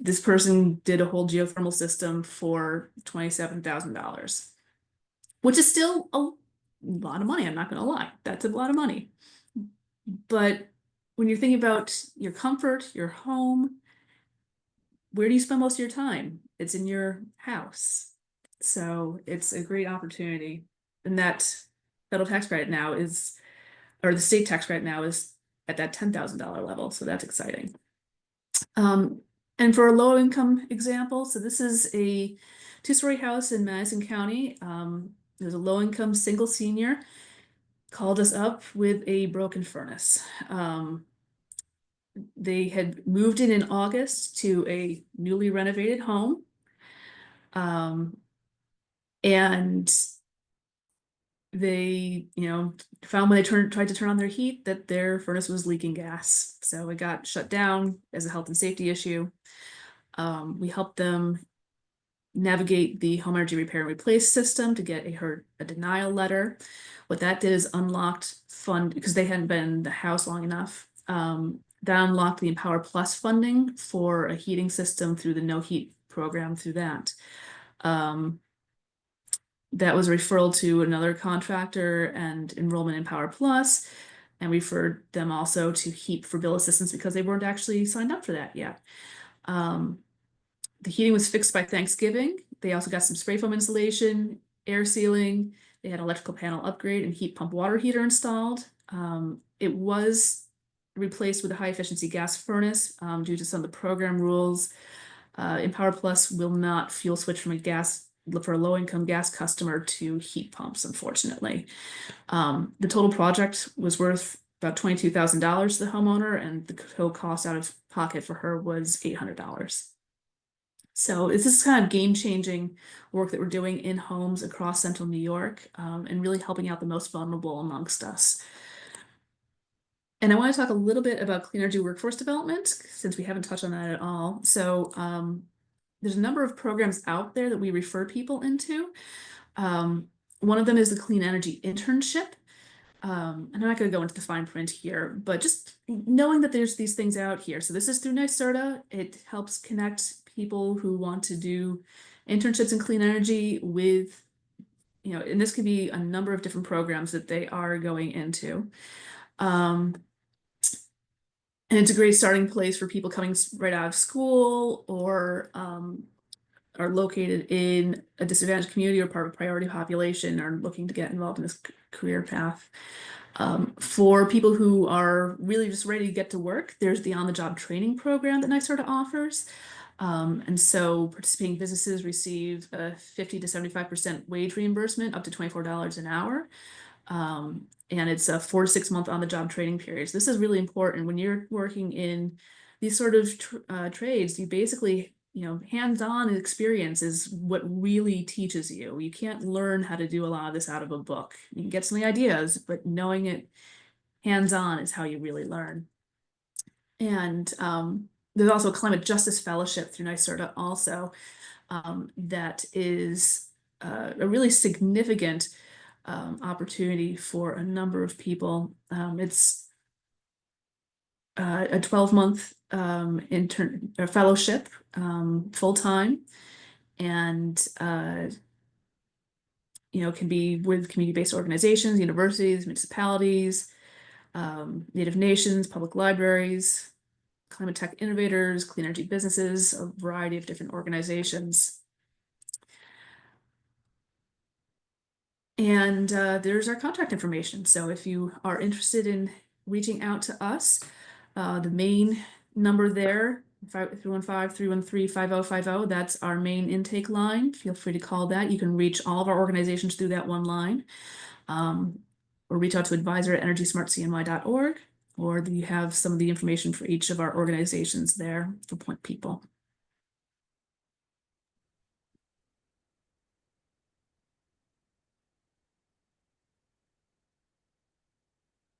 Speaker 7: this person did a whole geothermal system for $27,000, which is still a lot of money. I'm not going to lie. That's a lot of money. But when you're thinking about your comfort, your home, where do you spend most of your time? It's in your house. So it's a great opportunity. And that federal tax credit now is, or the state tax credit now is at that $10,000 level. So that's exciting. And for a low income example, so this is a 2-story house in Madison County. There's a low income single senior called us up with a broken furnace. They had moved in August to a newly renovated home. And they, found when they tried to turn on their heat that their furnace was leaking gas. So it got shut down as a health and safety issue. We helped them navigate the home energy repair and replace system to get a denial letter. What that did is unlocked fund, because they hadn't been in the house long enough. That unlocked the Empower Plus funding for a heating system through the No Heat program through that. That was a referral to another contractor and enrollment in Power Plus, and referred them also to HEAP for bill assistance because they weren't actually signed up for that yet. The heating was fixed by Thanksgiving. They also got some spray foam insulation, air sealing. They had an electrical panel upgrade and heat pump water heater installed. It was replaced with a high efficiency gas furnace due to some of the program rules. Empower Plus will not fuel switch from for a low income gas customer to heat pumps, unfortunately. The total project was worth about $22,000 to the homeowner, and the total cost out of pocket for her was $800. So this is kind of game-changing work that we're doing in homes across central New York, and really helping out the most vulnerable amongst us. And I want to talk a little bit about clean energy workforce development, since we haven't touched on that at all. So there's a number of programs out there that we refer people into. One of them is the Clean Energy Internship. I'm not going to go into the fine print here, but just knowing that there's these things out here. So this is through NYSERDA. It helps connect people who want to do internships in clean energy with, and this could be a number of different programs that they are going into. And it's a great starting place for people coming right out of school, or are located in a disadvantaged community or part of a priority population, are looking to get involved in this career path. For people who are really just ready to get to work, there's the on-the-job training program that NYSERDA offers. And so participating businesses receive a 50 to 75% wage reimbursement up to $24 an hour. And it's a 4 to 6 month on-the-job training periods. This is really important when you're working in these sort of trades. You basically, hands-on experience is what really teaches you. You can't learn how to do a lot of this out of a book. You can get some ideas, but knowing it hands-on is how you really learn. And there's also a climate justice fellowship through NYSERDA also, that is a really significant opportunity for a number of people. It's a 12-month intern or fellowship, full-time, and can be with community-based organizations, universities, municipalities, Native nations, public libraries, climate tech innovators, clean energy businesses, a variety of different organizations. And there's our contact information. So if you are interested in reaching out to us, the main number there, 315-313-5050, that's our main intake line. Feel free to call that. You can reach all of our organizations through that one line. Or reach out to advisor@energysmartcny.org, or you have some of the information for each of our organizations there for point people.